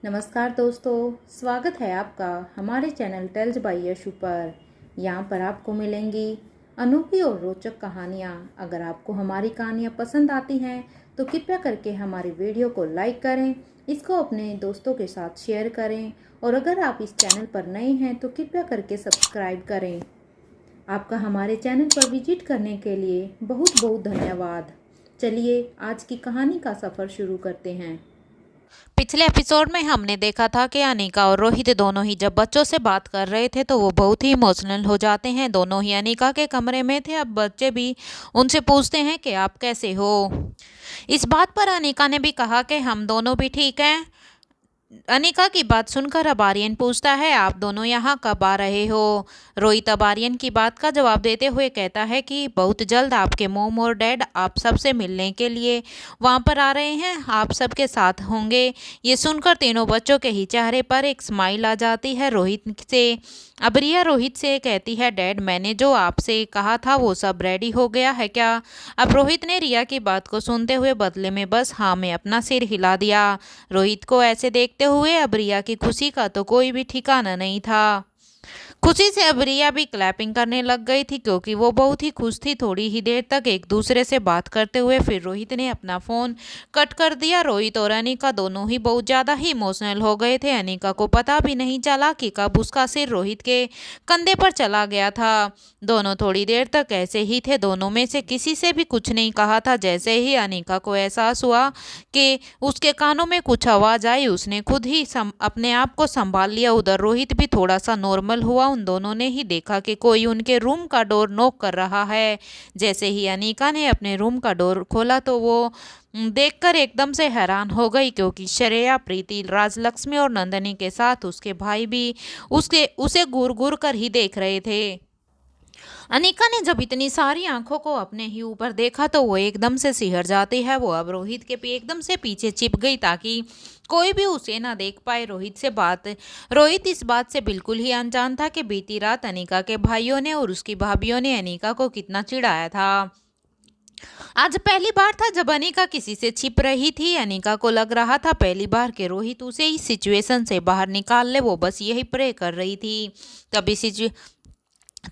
नमस्कार दोस्तों, स्वागत है आपका हमारे चैनल टेल्स बाय यशु पर। यहाँ पर आपको मिलेंगी अनोखी और रोचक कहानियाँ। अगर आपको हमारी कहानियाँ पसंद आती हैं तो कृपया करके हमारी वीडियो को लाइक करें, इसको अपने दोस्तों के साथ शेयर करें और अगर आप इस चैनल पर नए हैं तो कृपया करके सब्सक्राइब करें। आपका हमारे चैनल पर विजिट करने के लिए बहुत बहुत धन्यवाद। चलिए आज की कहानी का सफ़र शुरू करते हैं। पिछले एपिसोड में हमने देखा था कि अनीका और रोहित दोनों ही जब बच्चों से बात कर रहे थे तो वो बहुत ही इमोशनल हो जाते हैं। दोनों ही अनीका के कमरे में थे। अब बच्चे भी उनसे पूछते हैं कि आप कैसे हो। इस बात पर अनीका ने भी कहा कि हम दोनों भी ठीक हैं। अनीका की बात सुनकर अब आर्यन पूछता है, आप दोनों यहाँ कब आ रहे हो। रोहित अब आर्यन की बात का जवाब देते हुए कहता है कि बहुत जल्द आपके मोम और डैड आप सबसे मिलने के लिए वहाँ पर आ रहे हैं, आप सबके साथ होंगे। ये सुनकर तीनों बच्चों के ही चेहरे पर एक स्माइल आ जाती है। रोहित से अब रिया रोहित से कहती है, डैड मैंने जो आपसे कहा था वो सब रेडी हो गया है क्या। अब रोहित ने रिया की बात को सुनते हुए बदले में बस हाँ में अपना सिर हिला दिया। रोहित को ऐसे देखते हुए अब रिया की खुशी का तो कोई भी ठिकाना नहीं था। खुशी से अब रिया भी क्लैपिंग करने लग गई थी क्योंकि वो बहुत ही खुश थी। थोड़ी ही देर तक एक दूसरे से बात करते हुए फिर रोहित ने अपना फ़ोन कट कर दिया। रोहित और अनीका दोनों ही बहुत ज़्यादा ही इमोशनल हो गए थे। अनीका को पता भी नहीं चला कि कब उसका सिर रोहित के कंधे पर चला गया था। दोनों थोड़ी देर तक ऐसे ही थे। दोनों में से किसी से भी कुछ नहीं कहा था। जैसे ही अनीका को एहसास हुआ कि उसके कानों में कुछ आवाज़ आई, उसने खुद ही अपने आप को संभाल लिया। उधर रोहित भी थोड़ा सा नॉर्मल हुआ। उन दोनों ने ही देखा कि कोई उनके रूम का डोर नॉक कर रहा है। जैसे ही अनीका ने अपने रूम का डोर खोला तो वो देखकर एकदम से हैरान हो गई क्योंकि श्रेया, प्रीति, राजलक्ष्मी और नंदनी के साथ उसके भाई भी उसे घूर घूर कर ही देख रहे थे। अनीका ने जब इतनी सारी आंखों को अपने ही ऊपर देखा तो वो एकदम से सिहर जाती है। वो अब रोहित के एकदम से पीछे छिप गई ताकि कोई भी उसे ना देख पाए। रोहित इस बात से बिल्कुल ही अनजान था कि बीती रात अनीका के भाइयों ने और उसकी भाभीयों ने अनीका को कितना चिढ़ाया था। आज पहली बार था जब अनीका किसी से छिप रही थी। अनीका को लग रहा था पहली बार के रोहित उसे इस सिचुएशन से बाहर निकाल ले। वो बस यही प्रे कर रही थी।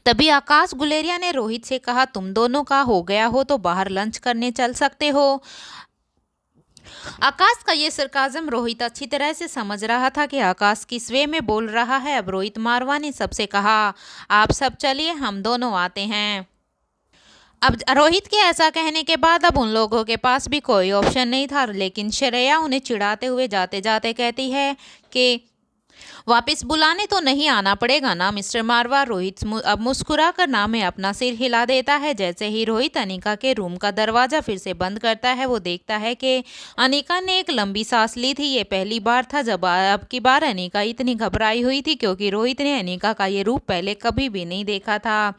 तभी आकाश गुलेरिया ने रोहित से कहा, तुम दोनों का हो गया हो तो बाहर लंच करने चल सकते हो। आकाश का ये सरकाजम रोहित अच्छी तरह से समझ रहा था कि आकाश किस वे में बोल रहा है। अब रोहित मारवा ने सबसे कहा, आप सब चलिए हम दोनों आते हैं। अब रोहित के ऐसा कहने के बाद अब उन लोगों के पास भी कोई ऑप्शन नहीं था। लेकिन श्रेया उन्हें चिढ़ाते हुए जाते जाते कहती है कि वापस बुलाने तो नहीं आना पड़ेगा ना मिस्टर मारवा। रोहित अब मुस्कुरा कर ना में अपना सिर हिला देता है। जैसे ही रोहित अनीका के रूम का दरवाजा फिर से बंद करता है वो देखता है कि अनीका ने एक लंबी सांस ली थी। ये पहली बार था जब अब की बार अनीका इतनी घबराई हुई थी क्योंकि रोहित ने अनीका का ये रूप पहले कभी भी नहीं देखा था।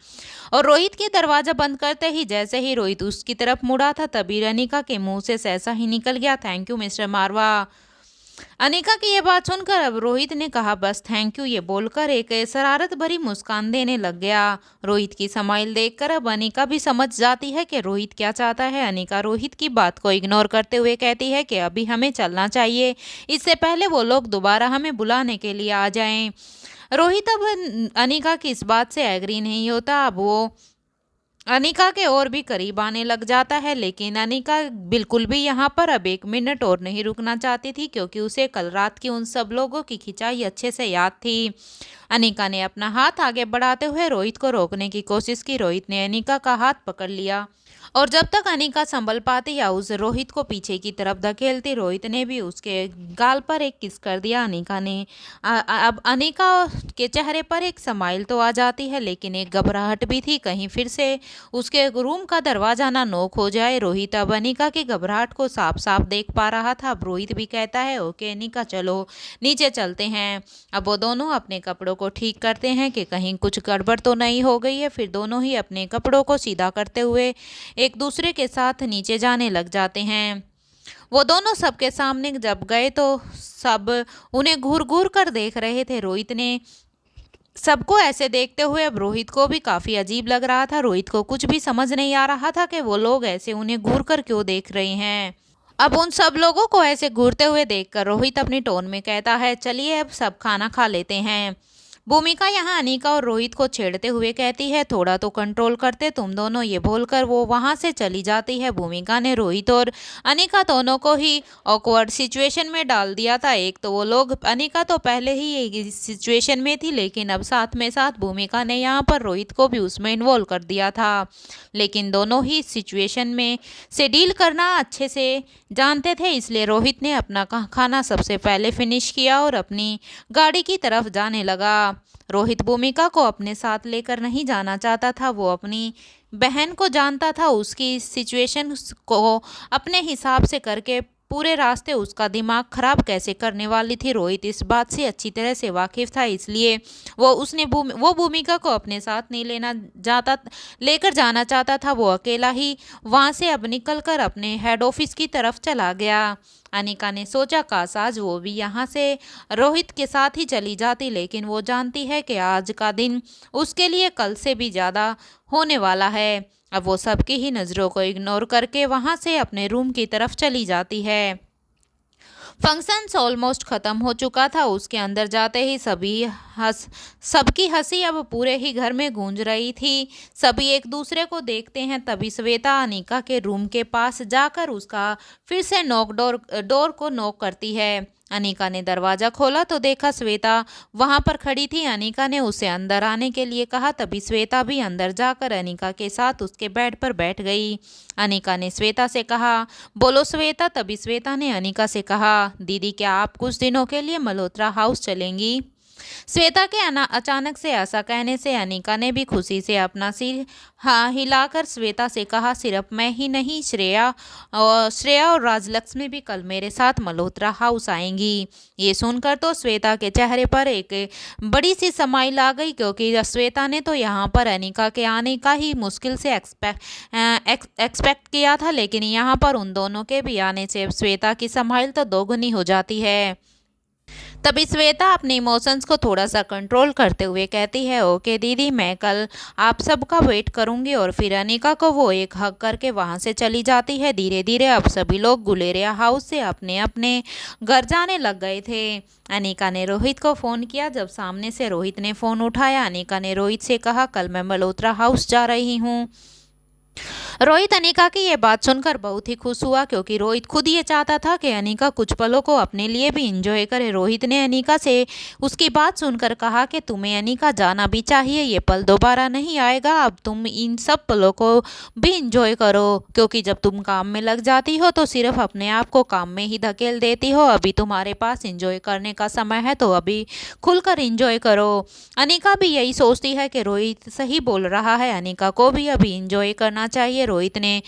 और रोहित के दरवाजा बंद करते ही जैसे ही रोहित उसकी तरफ मुड़ा था तभी अनीका के मुंह से ऐसा ही निकल गया, थैंक यू मिस्टर मारवा। अनीका की यह बात सुनकर अब रोहित ने कहा, बस थैंक यू, ये बोलकर एक शरारत भरी मुस्कान देने लग गया। रोहित की स्माइल देखकर अब अनीका भी समझ जाती है कि रोहित क्या चाहता है। अनीका रोहित की बात को इग्नोर करते हुए कहती है कि अभी हमें चलना चाहिए, इससे पहले वो लोग दोबारा हमें बुलाने के लिए आ जाएं। रोहित अब अनीका की इस बात से एग्री नहीं होता। अब वो अनीका के और भी करीब आने लग जाता है। लेकिन अनीका बिल्कुल भी यहाँ पर अब एक मिनट और नहीं रुकना चाहती थी क्योंकि उसे कल रात की उन सब लोगों की खिंचाई अच्छे से याद थी। अनीका ने अपना हाथ आगे बढ़ाते हुए रोहित को रोकने की कोशिश की। रोहित ने अनीका का हाथ पकड़ लिया और जब तक अनीका संभल पाती या उस रोहित को पीछे की तरफ धकेलती, रोहित ने भी उसके गाल पर एक किस कर दिया। अनीका ने अब अनीका के चेहरे पर एक स्माइल तो आ जाती है लेकिन एक घबराहट भी थी, कहीं फिर से उसके रूम का दरवाजा ना नोक हो जाए। रोहित अब अनीका की घबराहट को साफ साफ देख पा रहा था। अब रोहित भी कहता है, ओके अनीका चलो नीचे चलते हैं। अब वो दोनों अपने कपड़ों को ठीक करते हैं कि कहीं कुछ गड़बड़ तो नहीं हो गई है। फिर दोनों ही अपने कपड़ों को सीधा करते हुए एक दूसरे के साथ नीचे जाने लग जाते हैं। वो दोनों सबके सामने जब गए तो सब उन्हें घूर घूर कर देख रहे थे। रोहित ने सबको ऐसे देखते हुए अब रोहित को भी काफ़ी अजीब लग रहा था। रोहित को कुछ भी समझ नहीं आ रहा था कि वो लोग ऐसे उन्हें घूर कर क्यों देख रहे हैं। अब उन सब लोगों को ऐसे घूरते हुए देखकर रोहित अपनी टोन में कहता है, चलिए अब सब खाना खा लेते हैं। भूमिका यहाँ अनीका और रोहित को छेड़ते हुए कहती है, थोड़ा तो कंट्रोल करते तुम दोनों, ये बोलकर वो वहाँ से चली जाती है। भूमिका ने रोहित और अनीका दोनों को ही ऑकवर्ड सिचुएशन में डाल दिया था। एक तो वो लोग, अनीका तो पहले ही एक सिचुएशन में थी, लेकिन अब साथ में साथ भूमिका ने यहाँ पर रोहित को भी उसमें इन्वॉल्व कर दिया था। लेकिन दोनों ही सिचुएशन में से डील करना अच्छे से जानते थे, इसलिए रोहित ने अपना खाना सबसे पहले फिनिश किया और अपनी गाड़ी की तरफ जाने लगा। रोहित भूमिका को अपने साथ लेकर नहीं जाना चाहता था। वो अपनी बहन को जानता था, उसकी सिचुएशन को अपने हिसाब से करके पूरे रास्ते उसका दिमाग खराब कैसे करने वाली थी। रोहित इस बात से अच्छी तरह से वाकिफ था, इसलिए वो भूमिका को अपने साथ नहीं लेकर जाना चाहता था। वो अकेला ही वहाँ से अब निकलकर अपने हेड ऑफिस की तरफ चला गया। अनीका ने सोचा, काश आज वो भी यहाँ से रोहित के साथ ही चली जाती, लेकिन वो जानती है कि आज का दिन उसके लिए कल से भी ज़्यादा होने वाला है। अब वो सबकी ही नज़रों को इग्नोर करके वहाँ से अपने रूम की तरफ चली जाती है। फंक्शंस ऑलमोस्ट ख़त्म हो चुका था। उसके अंदर जाते ही सबकी हंसी अब पूरे ही घर में गूंज रही थी। सभी एक दूसरे को देखते हैं, तभी श्वेता अनीका के रूम के पास जाकर उसका फिर से डोर को नॉक करती है। अनीका ने दरवाज़ा खोला तो देखा श्वेता वहाँ पर खड़ी थी। अनीका ने उसे अंदर आने के लिए कहा, तभी श्वेता भी अंदर जाकर अनीका के साथ उसके बेड पर बैठ गई। अनीका ने श्वेता से कहा, बोलो श्वेता। तभी श्वेता ने अनीका से कहा, दीदी क्या आप कुछ दिनों के लिए मल्होत्रा हाउस चलेंगी? श्वेता के अचानक से ऐसा कहने से अनीका ने भी खुशी से अपना सिर हिलाकर श्वेता से कहा, सिर्फ मैं ही नहीं, श्रेया और राजलक्ष्मी भी कल मेरे साथ मल्होत्रा हाउस आएंगी। ये सुनकर तो श्वेता के चेहरे पर एक बड़ी सी स्माइल आ गई, क्योंकि श्वेता ने तो यहाँ पर अनीका के आने का ही मुश्किल से एक्सपेक्ट किया था, लेकिन यहाँ पर उन दोनों के भी आने से श्वेता की स्माइल तो दोगुनी हो जाती है। तभी श्वेता अपने इमोशंस को थोड़ा सा कंट्रोल करते हुए कहती है, ओके दीदी, मैं कल आप सबका वेट करूंगी। और फिर अनीका को वो एक हग करके वहाँ से चली जाती है। धीरे धीरे अब सभी लोग गुलेरिया हाउस से अपने अपने घर जाने लग गए थे। अनीका ने रोहित को फ़ोन किया। जब सामने से रोहित ने फ़ोन उठाया, अनीका ने रोहित से कहा, कल मैं मल्होत्रा हाउस जा रही हूँ। रोहित अनीका की ये बात सुनकर बहुत ही खुश हुआ, क्योंकि रोहित खुद ये चाहता था कि अनीका कुछ पलों को अपने लिए भी इंजॉय करे। रोहित ने अनीका से उसकी बात सुनकर कहा कि तुम्हें अनीका जाना भी चाहिए, ये पल दोबारा नहीं आएगा। अब तुम इन सब पलों को भी इंजॉय करो, क्योंकि जब तुम काम में लग जाती हो तो सिर्फ अपने आप को काम में ही धकेल देती हो। अभी तुम्हारे पास इंजॉय करने का समय है, तो अभी खुलकर इंजॉय करो। अनीका भी यही सोचती है कि रोहित सही बोल रहा है, अनीका को भी अभी इंजॉय करना चाहिए। रोहित ने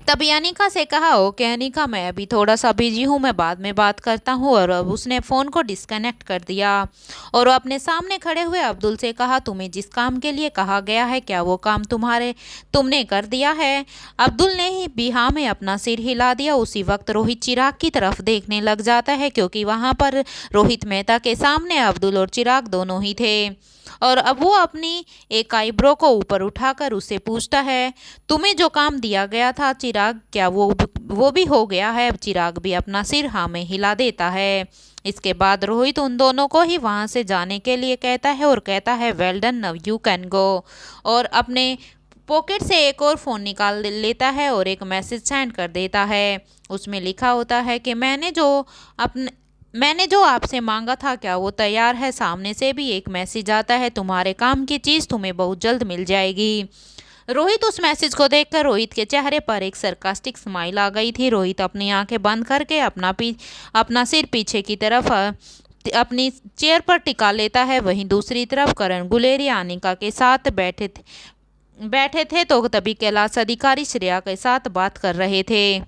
तभी अनीका से कहा, ओके अनीका, मैं अभी थोड़ा सा बिजी हूँ, मैं बाद में बात करता हूँ। और अब उसने फ़ोन को डिस्कनेक्ट कर दिया और वो अपने सामने खड़े हुए अब्दुल से कहा, तुम्हें जिस काम के लिए कहा गया है, क्या वो काम तुमने कर दिया है? अब्दुल ने ही भी हाँ में अपना सिर हिला दिया। उसी वक्त रोहित चिराग की तरफ देखने लग जाता है, क्योंकि वहाँ पर रोहित मेहता के सामने अब्दुल और चिराग दोनों ही थे। और अब वो अपनी एक आईब्रो को ऊपर उठाकर उससे पूछता है, तुम्हें जो काम दिया गया था चिराग, क्या वो भी हो गया है? अब चिराग भी अपना सिर हाँ में हिला देता है। इसके बाद रोहित उन दोनों को ही वहाँ से जाने के लिए कहता है और कहता है, well done, now you can go. और अपने पॉकेट से एक और फ़ोन निकाल लेता है और एक मैसेज सेंड कर देता है। उसमें लिखा होता है कि मैंने जो आपसे मांगा था, क्या वो तैयार है? सामने से भी एक मैसेज आता है, तुम्हारे काम की चीज़ तुम्हें बहुत जल्द मिल जाएगी। रोहित उस मैसेज को देखकर रोहित के चेहरे पर एक सरकास्टिक स्माइल आ गई थी। रोहित अपनी आंखें बंद करके अपना सिर पीछे की तरफ अपनी चेयर पर टिका लेता है। वहीं दूसरी तरफ करण गुलेरिया अनीका के साथ बैठे थे तो तभी कैलाश अधिकारी श्रेया के साथ बात कर रहे थे।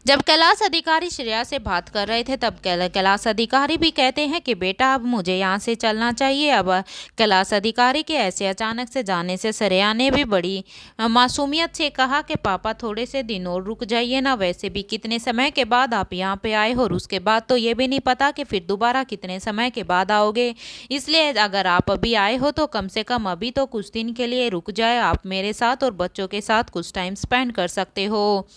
जब कैलाश अधिकारी श्रेया से बात कर रहे थे तब कैलाश अधिकारी भी कहते हैं कि बेटा अब मुझे यहाँ से चलना चाहिए। अब कैलाश अधिकारी के ऐसे अचानक से जाने से श्रेया ने भी बड़ी मासूमियत से कहा कि पापा थोड़े से दिन और रुक जाइए ना, वैसे भी कितने समय के बाद आप यहाँ पे आए हो और उसके बाद तो ये भी नहीं पता कि फिर दोबारा कितने समय के बाद आओगे, इसलिए अगर आप अभी आए हो तो कम से कम अभी तो कुछ दिन के लिए रुक जाए, आप मेरे साथ और बच्चों के साथ कुछ टाइम स्पेंड कर सकते हो।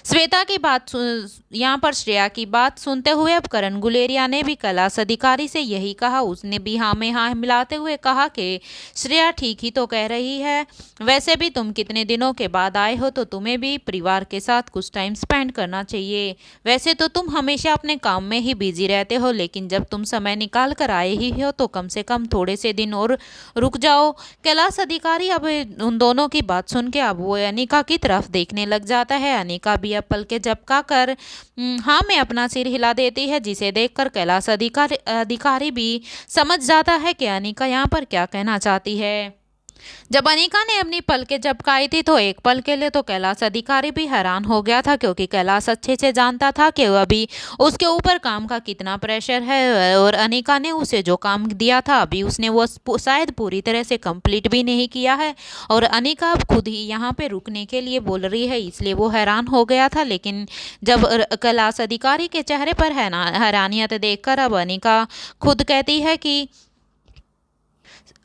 श्वेता की बात यहाँ पर श्रेया की बात सुनते हुए अब करण गुलेरिया ने भी कैलाश अधिकारी से यही कहा। उसने भी हाँ में हाँ मिलाते हुए कहा कि श्रेया ठीक ही तो कह रही है, वैसे भी तुम कितने दिनों के बाद आए हो तो तुम्हें भी परिवार के साथ कुछ टाइम स्पेंड करना चाहिए। वैसे तो तुम हमेशा अपने काम में ही बिजी रहते हो, लेकिन जब तुम समय निकाल कर आए ही हो तो कम से कम थोड़े से दिन और रुक जाओ। कैलाश अधिकारी अब उन दोनों की बात सुन के अब वो अनिका की तरफ देखने लग जाता है। अनिका भी अब पलके झपका कर हाँ में अपना सिर हिला देती है, जिसे देखकर कैलाश अधिकारी भी समझ जाता है कि अनिका यहाँ पर क्या कहना चाहती है। जब अनिका ने अपनी पलकें झपकाई थी तो एक पल के लिए तो कैलाश अधिकारी भी हैरान हो गया था, क्योंकि कैलाश अच्छे से जानता था कि अभी उसके ऊपर काम का कितना प्रेशर है और अनिका ने उसे जो काम दिया था अभी उसने वो शायद पूरी तरह से कंप्लीट भी नहीं किया है और अनिका अब खुद ही यहाँ पे रुकने के लिए बोल रही है, इसलिए वो हैरान हो गया था। लेकिन जब कैलाश अधिकारी के चेहरे पर हैरानियत देखकर अब अनिका खुद कहती है कि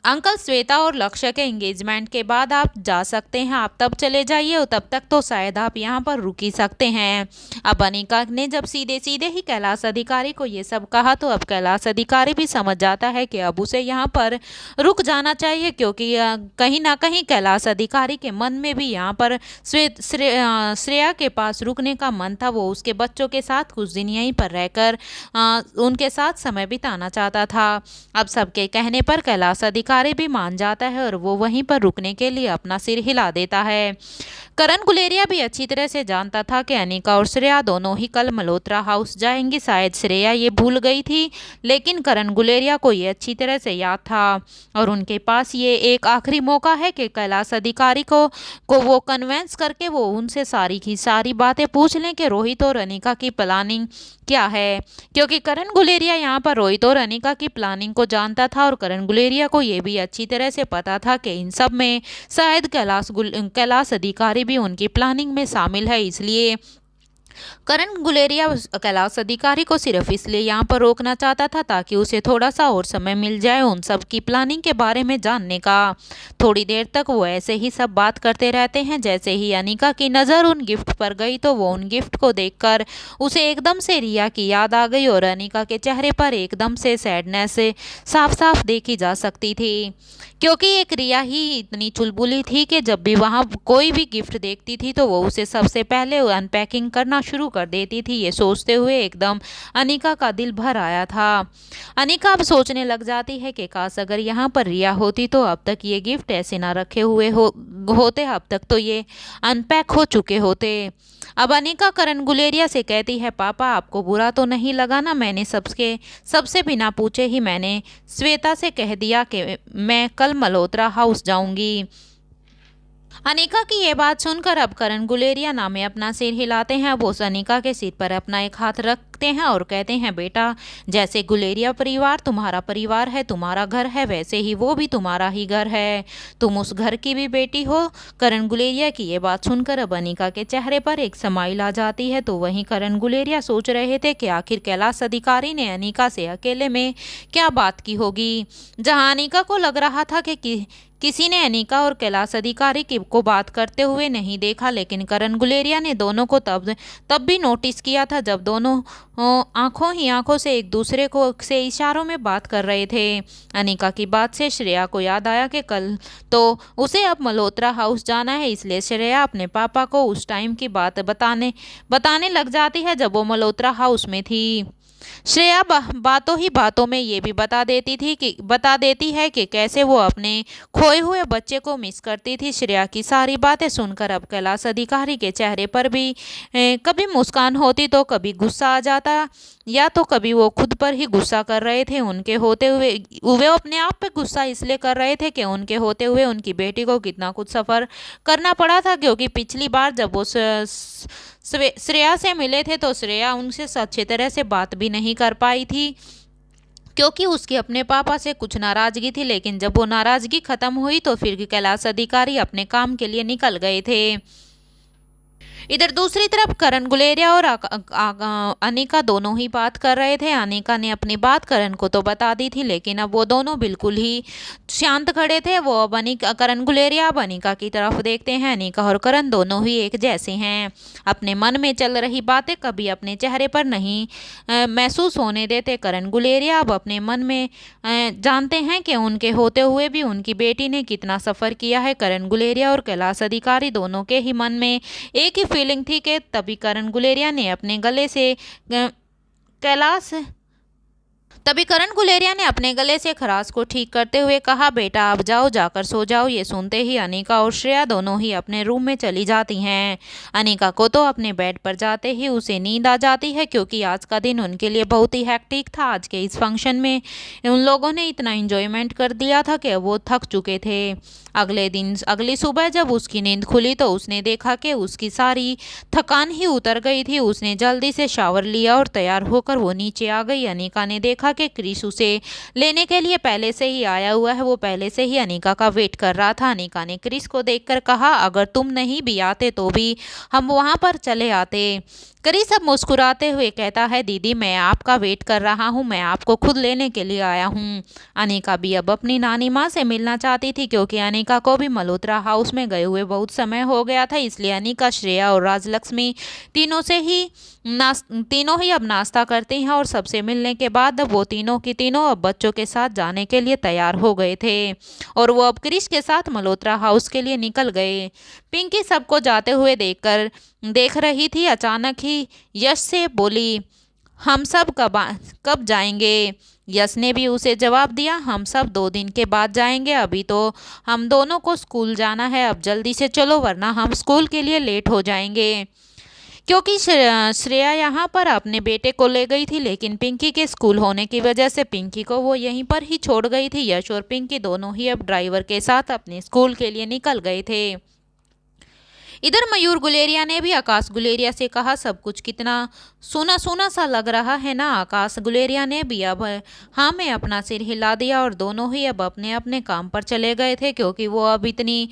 अंकल श्वेता और लक्ष्य के एंगेजमेंट के बाद आप जा सकते हैं, आप तब चले जाइए और तब तक तो शायद आप यहाँ पर रुक ही सकते हैं। अब अनिका ने जब सीधे सीधे ही कैलाश अधिकारी को ये सब कहा तो अब कैलाश अधिकारी भी समझ जाता है कि अब उसे यहाँ पर रुक जाना चाहिए, क्योंकि कहीं ना कहीं कैलाश अधिकारी के मन में भी यहाँ पर श्रेया के पास रुकने का मन था। वो उसके बच्चों के साथ कुछ दिन यहीं पर रहकर उनके साथ समय बिताना चाहता था। अब सबके कहने पर कैलाश अधिकारी भी मान जाता है और वो वहीं पर रुकने के लिए अपना सिर हिला देता है। करण गुलेरिया भी अच्छी तरह से जानता था कि अनिका और श्रेया दोनों ही कल मल्होत्रा हाउस जाएंगी। शायद श्रेया ये भूल गई थी, लेकिन करण गुलेरिया को ये अच्छी तरह से याद था और उनके पास ये एक आखिरी मौका है कि कैलाश अधिकारी को वो कन्वेंस करके वो उनसे सारी की सारी बातें पूछ लें कि रोहित और अनिका की प्लानिंग क्या है, क्योंकि करण गुलेरिया यहाँ पर रोहित और अनिका की प्लानिंग को जानता था और करण गुलेरिया को ये भी अच्छी तरह से पता था कि इन सब में शायद कैलाश अधिकारी भी उनकी प्लानिंग में शामिल है। इसलिए करण गुलेरिया कैलाश अधिकारी को सिर्फ इसलिए यहाँ पर रोकना चाहता था ताकि उसे थोड़ा सा और समय मिल जाए उन सब की प्लानिंग के बारे में जानने का। थोड़ी देर तक वो ऐसे ही सब बात करते रहते हैं। जैसे ही अनिका की नज़र उन गिफ्ट पर गई तो वो उन गिफ्ट को देखकर उसे एकदम से रिया की याद आ गई और अनिका के चेहरे पर एकदम से सैडनेस साफ साफ देखी जा सकती थी, क्योंकि एक रिया ही इतनी चुलबुली थी कि जब भी वहाँ कोई भी गिफ्ट देखती थी तो वो उसे सबसे पहले अनपैकिंग करना शुरू कर देती थी। ये सोचते हुए एकदम अनिका का दिल भर आया था। अनिका अब सोचने लग जाती है कि काश अगर यहाँ पर रिया होती तो अब तक ये गिफ्ट ऐसे ना रखे हुए होते, अब तक तो ये अनपैक हो चुके होते। अब अनिका करण गुलेरिया से कहती है, पापा आपको बुरा तो नहीं लगा ना, मैंने सबसे बिना पूछे ही मैंने श्वेता से कह दिया कि मैं कल मल्होत्रा हाउस जाऊंगी। अनिका की ये बात सुनकर अब करण गुलेरिया ना में अपना सिर हिलाते हैं। वो अनिका के सिर पर अपना एक हाथ रखते हैं और कहते हैं, बेटा जैसे गुलेरिया परिवार तुम्हारा परिवार है, तुम्हारा घर है, वैसे ही वो भी तुम्हारा ही घर है, तुम उस घर की भी बेटी हो। करण गुलेरिया की ये बात सुनकर अब अनिका के चेहरे पर एक स्माइल आ जाती है। तो वहीं करण गुलेरिया सोच रहे थे कि आखिर कैलाश अधिकारी ने अनिका से अकेले में क्या बात की होगी। जहाँ अनिका को लग रहा था कि किसी ने अनिका और कैलाश अधिकारी को बात करते हुए नहीं देखा, लेकिन करण गुलेरिया ने दोनों को तब भी नोटिस किया था जब दोनों आंखों ही आंखों से एक दूसरे को से इशारों में बात कर रहे थे। अनिका की बात से श्रेया को याद आया कि कल तो उसे अब मल्होत्रा हाउस जाना है, इसलिए श्रेया अपने पापा को उस टाइम की बात बताने लग जाती है जब वो मल्होत्रा हाउस में थी। श्रेया बातों ही बातों में ये भी बता देती है कि कैसे वो अपने खोए हुए बच्चे को मिस करती थी। श्रेया की सारी बातें सुनकर अब कैलाश अधिकारी के चेहरे पर भी कभी मुस्कान होती तो कभी गुस्सा आ जाता। या तो कभी वो खुद पर ही गुस्सा कर रहे थे उनके होते हुए, वे अपने आप पे गुस्सा इसलिए कर रहे थे कि उनके होते हुए उनकी बेटी को कितना कुछ सफ़र करना पड़ा था। क्योंकि पिछली बार जब वो श्रेया से मिले थे तो श्रेया उनसे अच्छी तरह से बात भी नहीं कर पाई थी, क्योंकि उसकी अपने पापा से कुछ नाराज़गी थी। लेकिन जब वो नाराज़गी ख़त्म हुई तो फिर कैलाश अधिकारी अपने काम के लिए निकल गए थे। इधर दूसरी तरफ करण गुलेरिया और अनिका दोनों ही बात कर रहे थे। अनिका ने अपनी बात करण को तो बता दी थी, लेकिन अब वो दोनों बिल्कुल ही शांत खड़े थे। वो अब करण गुलेरिया अब अनिका की तरफ देखते हैं। अनिका और करण दोनों ही एक जैसे हैं, अपने मन में चल रही बातें कभी अपने चेहरे पर नहीं महसूस होने देते। करण गुलेरिया अब अपने मन में जानते हैं कि उनके होते हुए भी उनकी बेटी ने कितना सफ़र किया है। करण गुलेरिया और कैलाश अधिकारी दोनों के ही मन में एक ही फीलिंग थी कि तभी करण गुलेरिया ने अपने गले से खराश को ठीक करते हुए कहा, बेटा अब जाओ, जाकर सो जाओ। ये सुनते ही अनिका और श्रेया दोनों ही अपने रूम में चली जाती हैं। अनिका को तो अपने बेड पर जाते ही उसे नींद आ जाती है, क्योंकि आज का दिन उनके लिए बहुत ही हैक्टिक था। आज के इस फंक्शन में उन लोगों ने इतना एंजॉयमेंट कर दिया था कि वो थक चुके थे। अगली सुबह जब उसकी नींद खुली तो उसने देखा कि उसकी सारी थकान ही उतर गई थी। उसने जल्दी से शावर लिया और तैयार होकर वो नीचे आ गई। अनिका ने देखा कि क्रिस उसे लेने के लिए पहले से ही आया हुआ है। वो पहले से ही अनिका का वेट कर रहा था। अनिका ने क्रिस को देखकर कहा, अगर तुम नहीं भी आते तो भी हम वहाँ पर चले आते। क्रिस अब मुस्कुराते हुए कहता है, दीदी मैं आपका वेट कर रहा हूँ, मैं आपको खुद लेने के लिए आया हूँ। अनिका भी अब अपनी नानी माँ से मिलना चाहती थी, क्योंकि अनिका को भी मल्होत्रा हाउस में गए हुए बहुत समय हो गया था। इसलिए अनिका, श्रेया और राजलक्ष्मी तीनों ही अब नाश्ता करती हैं, और सबसे मिलने के बाद अब वो तीनों की तीनों अब बच्चों के साथ जाने के लिए तैयार हो गए थे, और वो अब क्रिस के साथ मल्होत्रा हाउस के लिए निकल गए। पिंकी सबको जाते हुए देख रही थी। अचानक ही यश से बोली, हम सब कब जाएंगे? यश ने भी उसे जवाब दिया, हम सब 2 दिन के बाद जाएंगे, अभी तो हम दोनों को स्कूल जाना है। अब जल्दी से चलो, वरना हम स्कूल के लिए लेट हो जाएंगे। क्योंकि श्रेया यहाँ पर अपने बेटे को ले गई थी, लेकिन पिंकी के स्कूल होने की वजह से पिंकी को वो यहीं पर ही छोड़ गई थी। यश और पिंकी दोनों ही अब ड्राइवर के साथ अपने स्कूल के लिए निकल गए थे। इधर मयूर गुलेरिया ने भी आकाश गुलेरिया से कहा, सब कुछ कितना सूना सूना सा लग रहा है ना। आकाश गुलेरिया ने भी अब हाँ में अपना सिर हिला दिया, और दोनों ही अब अपने अपने काम पर चले गए थे, क्योंकि वो अब इतनी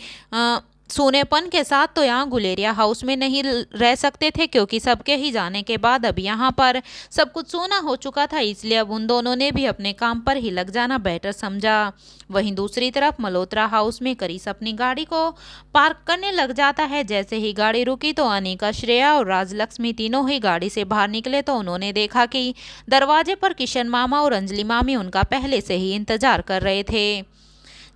सूनेपन के साथ तो यहाँ गुलेरिया हाउस में नहीं रह सकते थे, क्योंकि सबके ही जाने के बाद अब यहाँ पर सब कुछ सूना हो चुका था। इसलिए अब उन दोनों ने भी अपने काम पर ही लग जाना बेटर समझा। वहीं दूसरी तरफ मल्होत्रा हाउस में क्रिस अपनी गाड़ी को पार्क करने लग जाता है। जैसे ही गाड़ी रुकी तो अनिका, श्रेया और राजलक्ष्मी तीनों ही गाड़ी से बाहर निकले, तो उन्होंने देखा कि दरवाजे पर किशन मामा और अंजलि मामी उनका पहले से ही इंतजार कर रहे थे।